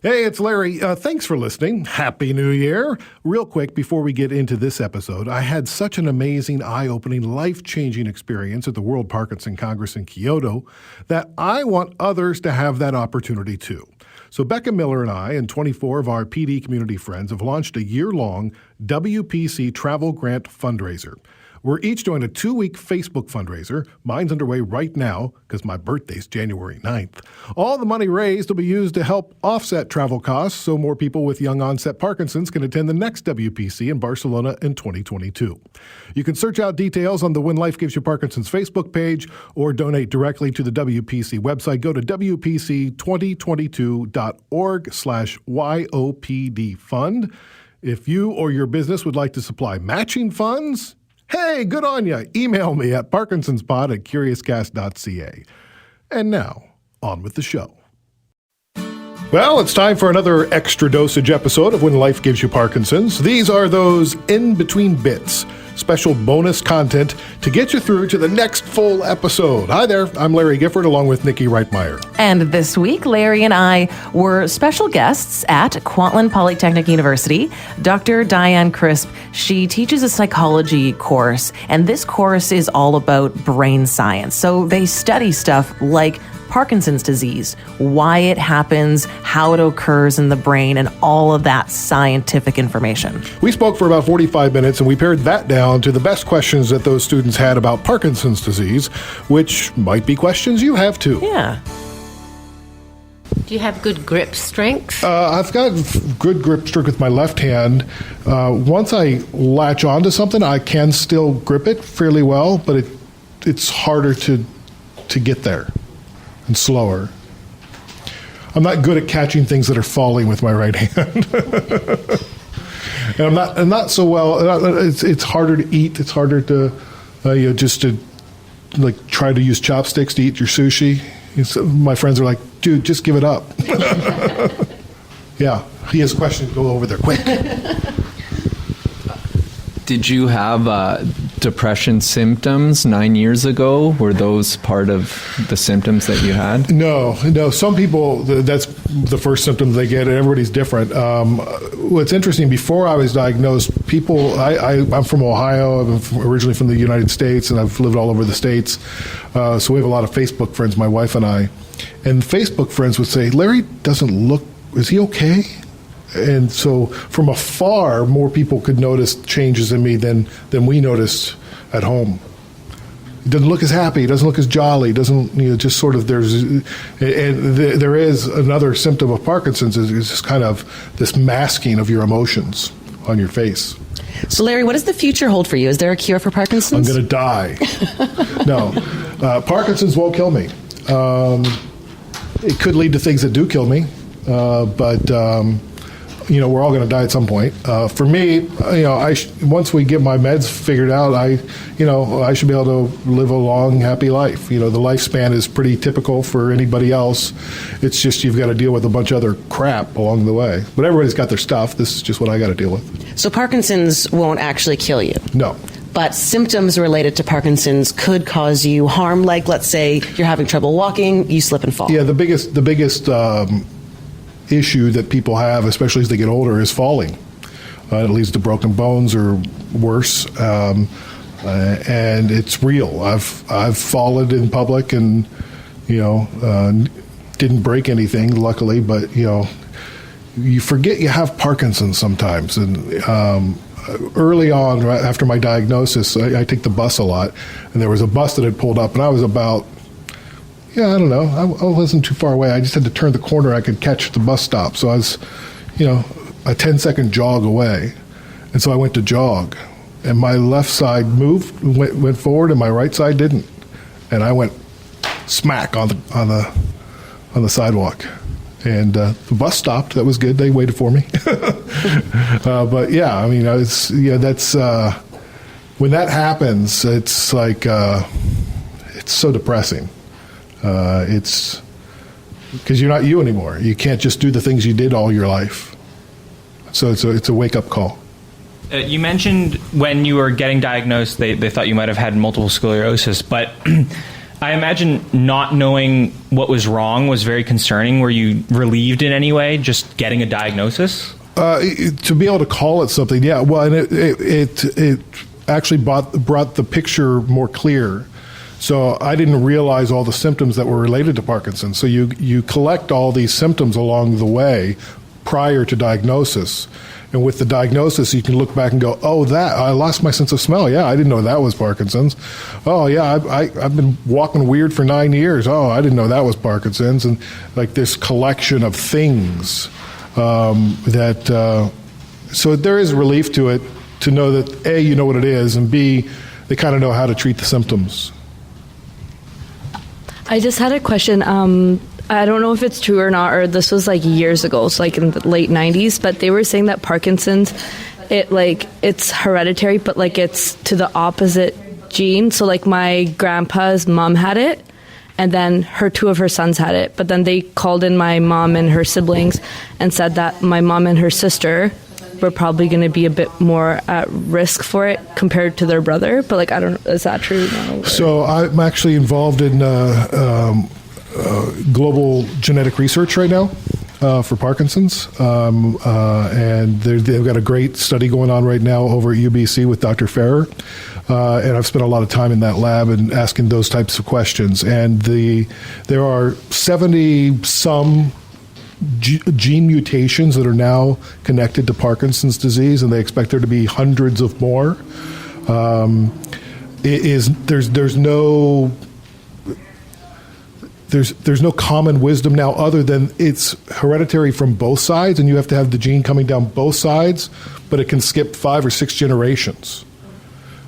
Hey, it's Larry. Thanks for listening. Happy New Year. Real quick, before we get into this episode, I had such an amazing, eye-opening, life-changing experience at the World Parkinson Congress in Kyoto that I want others to have that opportunity too. So Becca Miller and I and 24 of our PD community friends have launched a year-long WPC travel grant fundraiser. We're each doing a 2-week Facebook fundraiser. Mine's underway right now because my birthday's January 9th. All the money raised will be used to help offset travel costs so more people with young onset Parkinson's can attend the next WPC in Barcelona in 2022. You can search out details on the When Life Gives You Parkinson's Facebook page or donate directly to the WPC website. Go to wpc2022.org/YOPD fund. If you or your business would like to supply matching funds, hey, good on ya. Email me at parkinsonspod@curiouscast.ca. And now, on with the show. Well, it's time for another extra dosage episode of When Life Gives You Parkinson's. These are those in-between bits, special bonus content to get you through to the next full episode. Hi there, I'm Larry Gifford along with Niki Reitmeyer. And this week, Larry and I were special guests at Kwantlen Polytechnic University. Dr. Dianne Crisp, she teaches a psychology course, and this course is all about brain science. So they study stuff like Parkinson's disease, why it happens, how it occurs in the brain, and all of that scientific information. We spoke for about 45 minutes, and we pared that down to the best questions that those students had about Parkinson's disease, which might be questions you have too. Yeah. Do you have good grip strength? I've got good grip strength with my left hand. Once I latch onto something, I can still grip it fairly well, but it's harder to get there. And slower. I'm not good at catching things that are falling with my right hand. And I'm not so well. It's harder to eat. It's harder to just to like try to use chopsticks to eat your sushi. My friends are like, dude, just give it up. Yeah, he has questions. Go over there quick. Did you have depression symptoms 9 years ago? Were those part of the symptoms that you had? No. Some people, that's the first symptom they get, and everybody's different. What's interesting, before I was diagnosed, I'm from Ohio. I'm originally from the United States, and I've lived all over the States. So we have a lot of Facebook friends, my wife and I. And Facebook friends would say, Larry doesn't look, is he okay? And so from afar, more people could notice changes in me than we noticed at home. He doesn't look as happy. He doesn't look as jolly. He doesn't, just sort of, there is another symptom of Parkinson's is just kind of this masking of your emotions on your face. So, Larry, what does the future hold for you? Is there a cure for Parkinson's? I'm going to die. No. Parkinson's won't kill me. It could lead to things that do kill me, but we're all going to die at some point. For me, once we get my meds figured out, I should be able to live a long, happy life. The lifespan is pretty typical for anybody else. It's just you've got to deal with a bunch of other crap along the way. But everybody's got their stuff. This is just what I got to deal with. So Parkinson's won't actually kill you? No. But symptoms related to Parkinson's could cause you harm, like let's say you're having trouble walking, you slip and fall. Yeah, the biggest issue that people have, especially as they get older, is falling. It leads to broken bones or worse, and it's real. I've fallen in public and didn't break anything, luckily, but you forget you have Parkinson's sometimes. And early on, right after my diagnosis, I take the bus a lot, and there was a bus that had pulled up, and I was about, I don't know, I wasn't too far away. I just had to turn the corner. I could catch the bus stop. So I was, a 10-second jog away. And so I went to jog. And my left side moved, went forward, and my right side didn't. And I went smack on the sidewalk. And the bus stopped. That was good. They waited for me. But yeah, that's when that happens. It's like it's so depressing. It's because you're not you anymore. You can't just do the things you did all your life. So it's a wake up call. You mentioned when you were getting diagnosed, they thought you might have had multiple sclerosis, but I imagine not knowing what was wrong was very concerning. Were you relieved in any way just getting a diagnosis? To be able to call it something, yeah. Well, and it actually brought the picture more clear. So I didn't realize all the symptoms that were related to Parkinson's. So you collect all these symptoms along the way prior to diagnosis. And with the diagnosis, you can look back and go, oh, I lost my sense of smell. Yeah, I didn't know that was Parkinson's. Oh, yeah, I've been walking weird for 9 years. Oh, I didn't know that was Parkinson's. And like this collection of things so there is relief to it, to know that A, you know what it is, and B, they kind of know how to treat the symptoms. I just had a question. I don't know if it's true or not, or this was like years ago, so like in the late 90s, but they were saying that Parkinson's, it's hereditary, but like it's to the opposite gene. So like my grandpa's mom had it, and then two of her sons had it. But then they called in my mom and her siblings and said that my mom and her sister were probably going to be a bit more at risk for it compared to their brother. But like, I don't know, is that true? No, so I'm actually involved in global genetic research right now for Parkinson's. And they've got a great study going on right now over at UBC with Dr. Ferrer. And I've spent a lot of time in that lab and asking those types of questions. And there are 70-some gene mutations that are now connected to Parkinson's disease, and they expect there to be hundreds of more. There's no common wisdom now other than it's hereditary from both sides, and you have to have the gene coming down both sides, but it can skip 5 or 6 generations.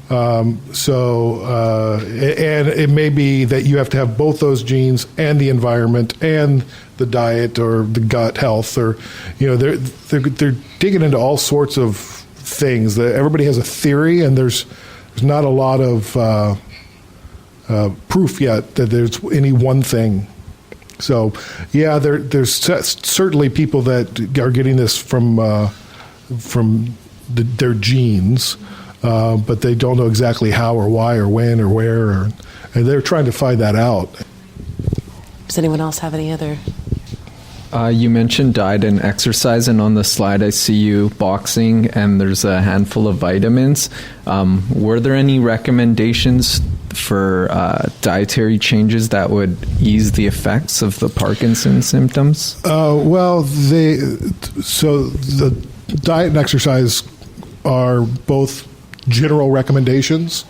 And it may be that you have to have both those genes and the environment and the diet or the gut health, or they're digging into all sorts of things. Everybody has a theory, and there's not a lot of proof yet that there's any one thing. So, yeah, there's certainly people that are getting this from their genes. But they don't know exactly how or why or when or where, and they're trying to find that out. Does anyone else have any other? You mentioned diet and exercise, and on the slide I see you boxing, and there's a handful of vitamins. Were there any recommendations for dietary changes that would ease the effects of the Parkinson's symptoms? The diet and exercise are both general recommendations.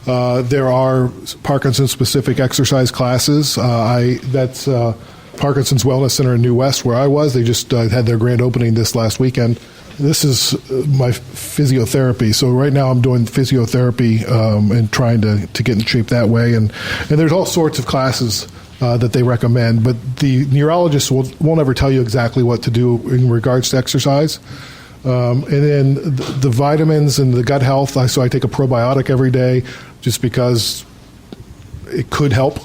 There are Parkinson's-specific exercise classes. That's Parkinson's Wellness Center in New West, where I was. They just had their grand opening this last weekend. This is my physiotherapy. So right now I'm doing physiotherapy and trying to get in shape that way. And there's all sorts of classes that they recommend, but the neurologist won't ever tell you exactly what to do in regards to exercise. And then the vitamins and the gut health, so I take a probiotic every day just because it could help.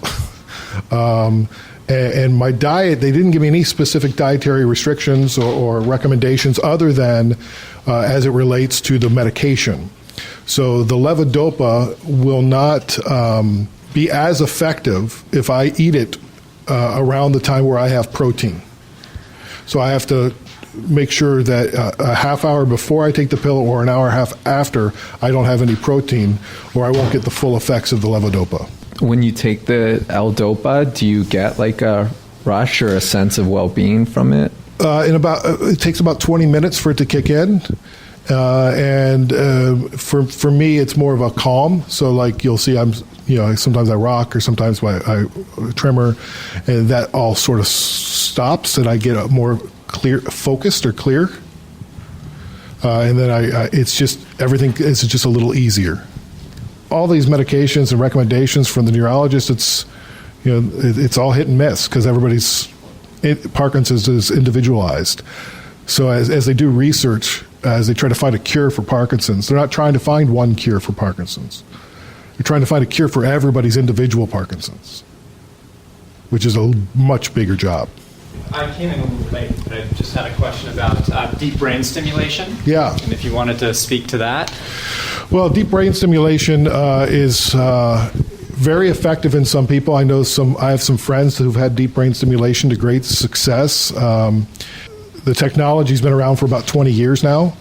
And my diet, they didn't give me any specific dietary restrictions or recommendations other than as it relates to the medication. So the levodopa will not be as effective if I eat it around the time where I have protein. So I have to make sure that a half hour before I take the pill or an hour and a half after, I don't have any protein, or I won't get the full effects of the levodopa. When you take the L-Dopa, do you get like a rush or a sense of well-being from it? It takes about 20 minutes for it to kick in. For me, it's more of a calm. So like you'll see, sometimes I rock or sometimes I tremor, and that all sort of stops, and I get a more focused or clear. And then it's just everything is just a little easier. All these medications and recommendations from the neurologist, it's all hit and miss because Parkinson's is individualized. So as they do research, as they try to find a cure for Parkinson's, they're not trying to find one cure for Parkinson's. They're trying to find a cure for everybody's individual Parkinson's, which is a much bigger job. I came in a little late, but I just had a question about deep brain stimulation. Yeah. And if you wanted to speak to that. Well, deep brain stimulation is very effective in some people. I have some friends who've had deep brain stimulation to great success. The technology's been around for about 20 years now.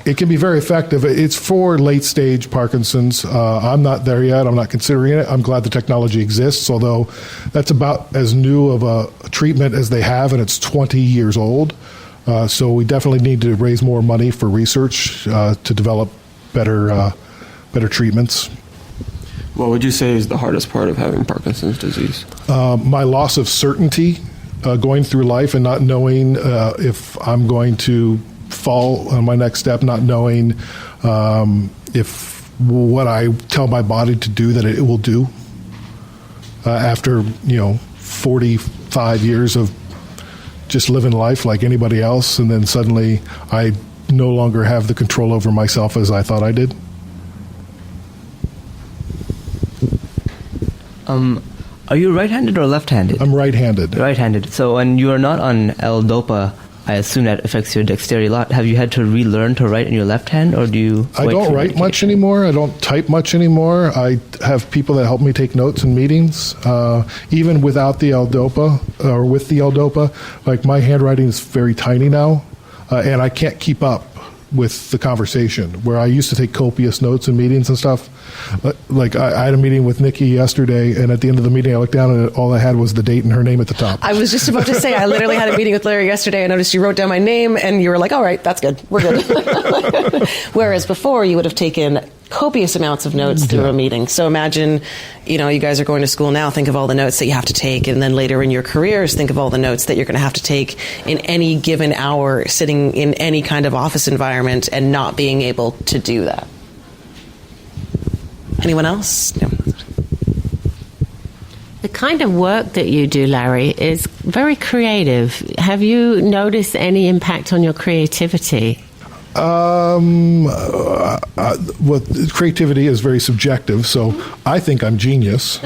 It can be very effective. It's for late stage Parkinson's. I'm not there yet. I'm not considering it. I'm glad the technology exists, although that's about as new of a treatment as they have, and it's 20 years old. So we definitely need to raise more money for research to develop better treatments. What would you say is the hardest part of having Parkinson's disease? My loss of certainty going through life and not knowing if I'm going to fall on my next step, not knowing if what I tell my body to do that it will do. After 45 years of just living life like anybody else, and then suddenly I no longer have the control over myself as I thought I did. Are you right-handed or left-handed? I'm right-handed. Right-handed. So when you are not on L-DOPA, I assume that affects your dexterity a lot. Have you had to relearn to write in your left hand, or do you? I don't write much anymore. I don't type much anymore. I have people that help me take notes in meetings. Even without the L-DOPA, or with the L-DOPA, like my handwriting is very tiny now, and I can't keep up with the conversation, where I used to take copious notes in meetings and stuff. Like I had a meeting with Niki yesterday, and at the end of the meeting I looked down and all I had was the date and her name at the top. I was just about to say, I literally had a meeting with Larry yesterday. I noticed you wrote down my name and you were like, all right, that's good. We're good. Whereas before you would have taken copious amounts of notes through a meeting. So imagine, you guys are going to school now, think of all the notes that you have to take, and then later in your careers, think of all the notes that you're going to have to take in any given hour, sitting in any kind of office environment and not being able to do that. Anyone else? No. The kind of work that you do, Larry, is very creative. Have you noticed any impact on your creativity? Well, creativity is very subjective, so I think I'm genius.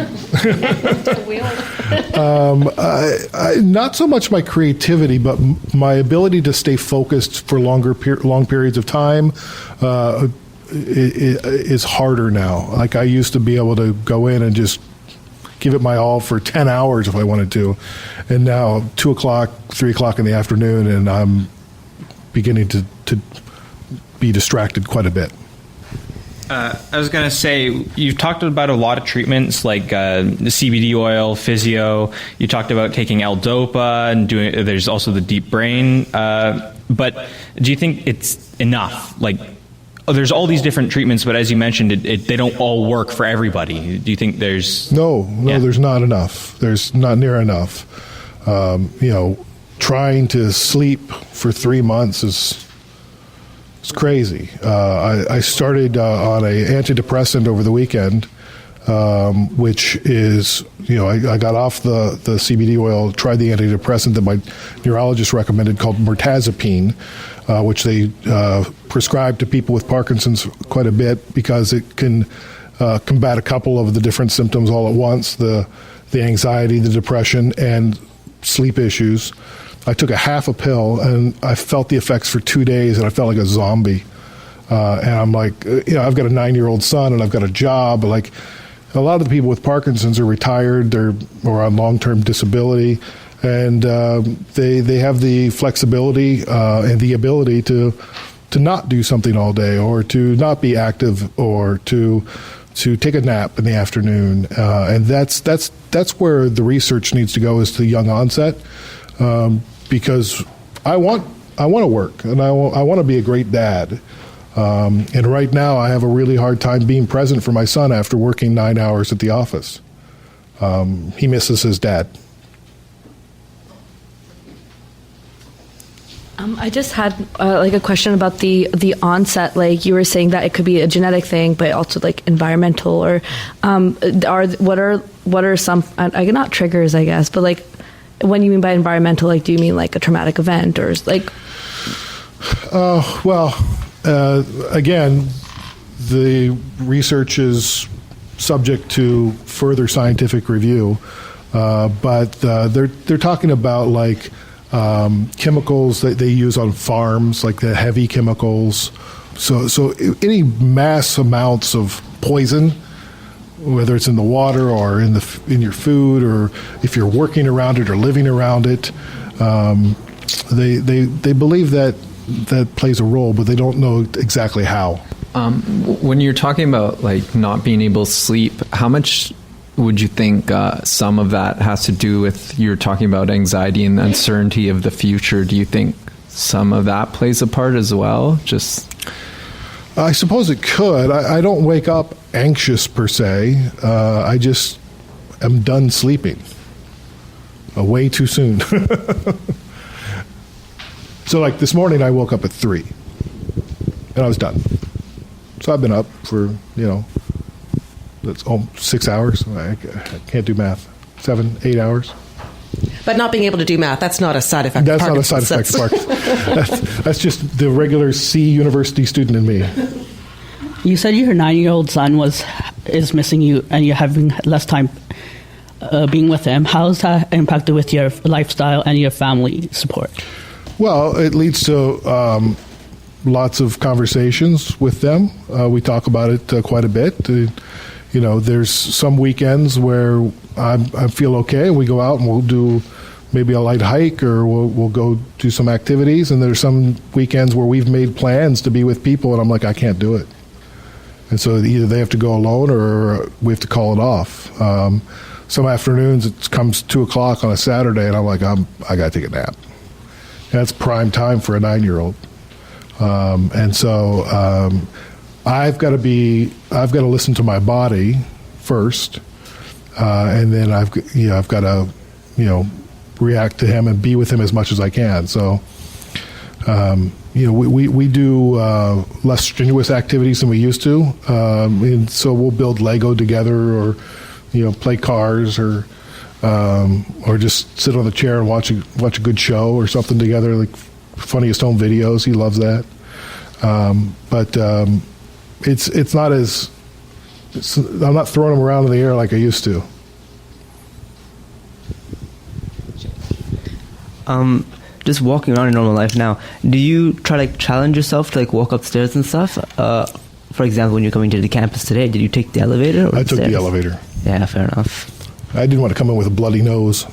Not so much my creativity, but my ability to stay focused for long periods of time is harder now. Like I used to be able to go in and just give it my all for 10 hours if I wanted to, and now 2 o'clock, 3 o'clock in the afternoon, and I'm beginning to be distracted quite a bit. I was going to say, you've talked about a lot of treatments like the CBD oil, physio. You talked about taking L-DOPA and there's also the deep brain. But do you think it's enough? Like, there's all these different treatments, but as you mentioned, they don't all work for everybody. Do you think there's... No, there's not enough. There's not near enough. Trying to sleep for 3 months is crazy. I started on a antidepressant over the weekend, which is, I got off the CBD oil, tried the antidepressant that my neurologist recommended called mirtazapine, which they prescribe to people with Parkinson's quite a bit because it can combat a couple of the different symptoms all at once, the anxiety, the depression, and sleep issues. I took a half a pill, and I felt the effects for 2 days, and I felt like a zombie. And I'm like, I've got a 9-year-old son, and I've got a job. Like, a lot of the people with Parkinson's are retired, or on long-term disability, and they have the flexibility and the ability to not do something all day, or to not be active, or to take a nap in the afternoon. And that's where the research needs to go, is to young onset. Because I want to work, and I want to be a great dad. And right now I have a really hard time being present for my son after working 9 hours at the office. He misses his dad. I just had a question about the onset. Like you were saying that it could be a genetic thing, but also like environmental, or what are some not triggers, I guess, but like, when you mean by environmental, like, do you mean like a traumatic event, or like? Again, the research is subject to further scientific review, but they're talking about like chemicals that they use on farms, like the heavy chemicals. So any mass amounts of poison whether it's in the water or in your food, or if you're working around it or living around it. They believe that plays a role, but they don't know exactly how. When you're talking about like not being able to sleep, how much would you think some of that has to do with, you're talking about anxiety and uncertainty of the future? Do you think some of that plays a part as well? I suppose it could. I don't wake up anxious per se. I just am done sleeping way too soon. So like this morning I woke up at 3 and I was done. So I've been up for, that's 6 hours. I can't do math. 7, 8 hours. But not being able to do math, that's not a side effect That's of not a side Parkinson's. effect of Parkinson's. That's just the regular C university student in me. You said your 9-year-old son is missing you and you're having less time being with him. How has that impacted with your lifestyle and your family support? Well, it leads to lots of conversations with them. We talk about it quite a bit. There's some weekends where I feel okay, and we go out and we'll do maybe a light hike, or we'll go do some activities. And there's some weekends where we've made plans to be with people, and I'm like, I can't do it. And so either they have to go alone, or we have to call it off. Some afternoons it comes 2:00 on a Saturday, and I'm like, I got to take a nap. And that's prime time for a 9-year-old. And so I've got to listen to my body first, and then I've got to react to him and be with him as much as I can. So we do less strenuous activities than we used to, and so we'll build Lego together, or play cars, or just sit on the chair and watch a good show or something together, like Funniest Home Videos. He loves that. But it's not as I'm not throwing him around in the air like I used to. Just walking around in normal life now, do you try to challenge yourself to walk upstairs and stuff? For example, when you're coming to the campus today, did you take the elevator? Or I took the elevator. Yeah, fair enough. I didn't want to come in with a bloody nose.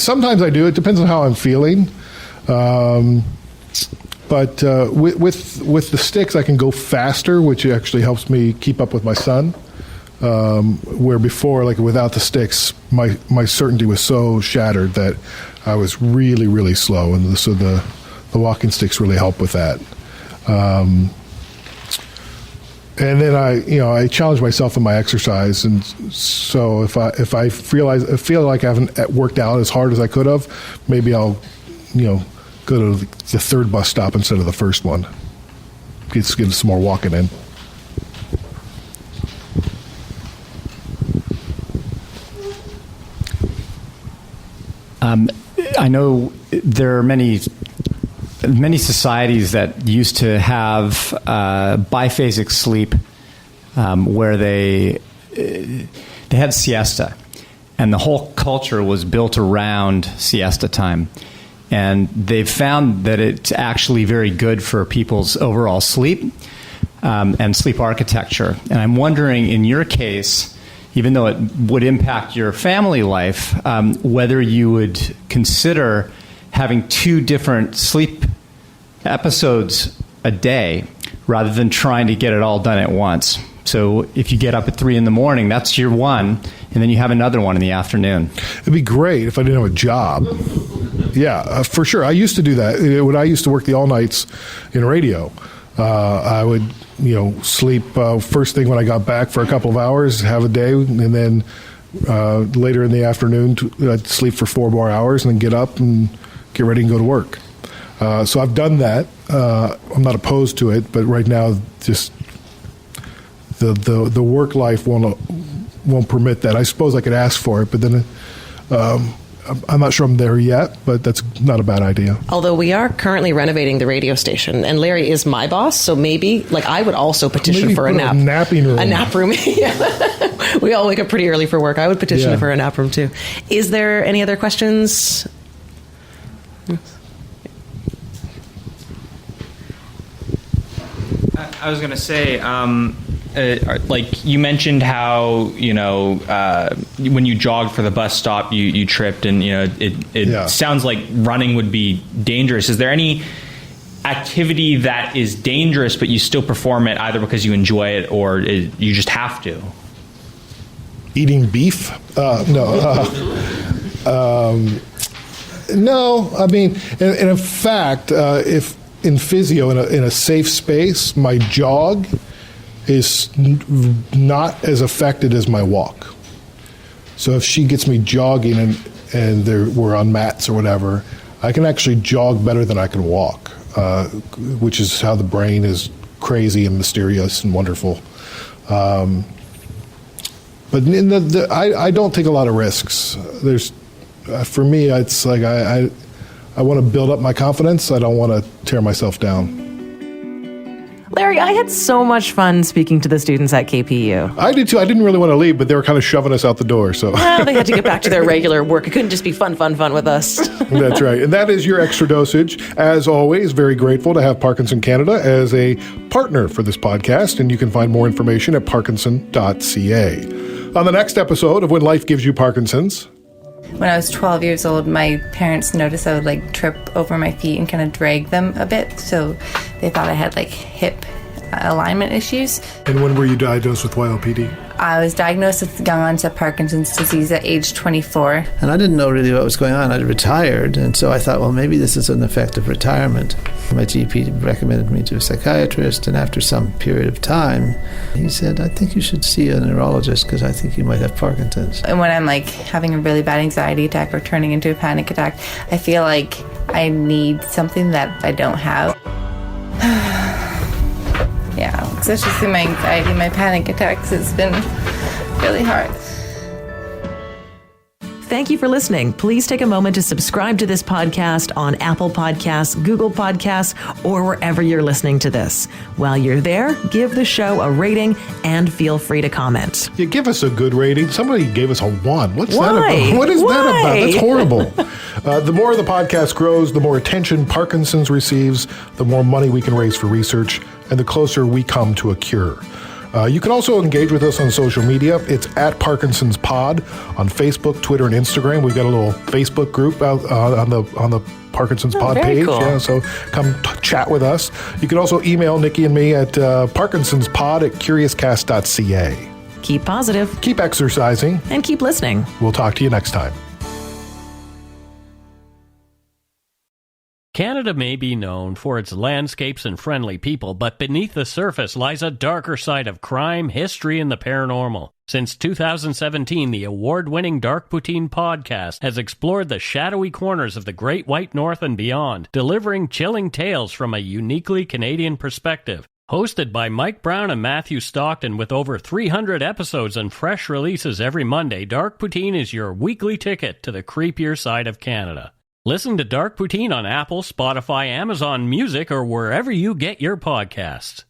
Sometimes I do. It depends on how I'm feeling. But with the sticks, I can go faster, which actually helps me keep up with my son. Where before, without the sticks, my certainty was so shattered that I was really, really slow, and so the walking sticks really help with that. And then I challenge myself in my exercise, and so if I feel like I haven't worked out as hard as I could have, maybe I'll go to the third bus stop instead of the first one. Get some more walking in. I know there are many societies that used to have biphasic sleep, where they had siesta, and the whole culture was built around siesta time. And they've found that it's actually very good for people's overall sleep and sleep architecture. And I'm wondering, in your case, even though it would impact your family life, whether you would consider having 2 different sleep episodes a day rather than trying to get it all done at once. So if you get up at 3 in the morning, that's your one, and then you have another one in the afternoon. It'd be great if I didn't have a job. Yeah, for sure. I used to do that. When I used to work the all-nights in radio, I would sleep first thing when I got back for a couple of hours, have a day, and then later in the afternoon I'd sleep for 4 more hours, and then get up and get ready and go to work. So I've done that. I'm not opposed to it, but right now just the work life won't permit that. I suppose I could ask for it, but then I'm not sure I'm there yet, but that's not a bad idea. Although we are currently renovating the radio station, and Larry is my boss, so maybe I would also petition for a nap. Napping room. A nap room. Yeah. We all wake up pretty early for work. I would petition for a nap room too. Is there any other questions? I was going to say, like you mentioned how, when you jogged for the bus stop, you tripped, and, it sounds like running would be dangerous. Is there any activity that is dangerous, but you still perform it either because you enjoy it or you just have to? Eating beef? No. No, I mean, and in fact, if in physio, in a safe space, my jog is not as affected as my walk. So if she gets me jogging and we're on mats or whatever, I can actually jog better than I can walk, which is how the brain is crazy and mysterious and wonderful. But I don't take a lot of risks. For me, it's like I want to build up my confidence. I don't want to tear myself down. Larry, I had so much fun speaking to the students at KPU. I did too. I didn't really want to leave, but they were kind of shoving us out the door. So well, they had to get back to their regular work. It couldn't just be fun with us. That's right. And that is your extra dosage. As always, very grateful to have Parkinson Canada as a partner for this podcast. And you can find more information at parkinson.ca. On the next episode of When Life Gives You Parkinson's. When I was 12 years old, my parents noticed I would trip over my feet and kind of drag them a bit. So they thought I had hip alignment issues. And when were you diagnosed with YLPD? I was diagnosed with young onset Parkinson's disease at age 24. And I didn't know really what was going on. I'd retired, and so I thought, well, maybe this is an effect of retirement. My GP recommended me to a psychiatrist, and after some period of time, he said, I think you should see a neurologist because I think you might have Parkinson's. And when I'm having a really bad anxiety attack or turning into a panic attack, I feel like I need something that I don't have. Yeah, especially through my anxiety, my panic attacks, it's been really hard. Thank you for listening. Please take a moment to subscribe to this podcast on Apple Podcasts, Google Podcasts, or wherever you're listening to this. While you're there, give the show a rating and feel free to comment. Yeah, give us a good rating. Somebody gave us a 1. What's Why? that about? What is Why? that about? That's horrible. The more the podcast grows, the more attention Parkinson's receives, the more money we can raise for research, and the closer we come to a cure. You can also engage with us on social media. It's at Parkinson's Pod on Facebook, Twitter, and Instagram. We've got a little Facebook group out on the Parkinson's Pod page. Cool. Yeah, so come chat with us. You can also email Niki and me at parkinsonspod@curiouscast.ca. Keep positive. Keep exercising. And keep listening. We'll talk to you next time. Canada may be known for its landscapes and friendly people, but beneath the surface lies a darker side of crime, history, and the paranormal. Since 2017, the award-winning Dark Poutine podcast has explored the shadowy corners of the Great White North and beyond, delivering chilling tales from a uniquely Canadian perspective. Hosted by Mike Brown and Matthew Stockton with over 300 episodes and fresh releases every Monday, Dark Poutine is your weekly ticket to the creepier side of Canada. Listen to Dark Poutine on Apple, Spotify, Amazon Music, or wherever you get your podcasts.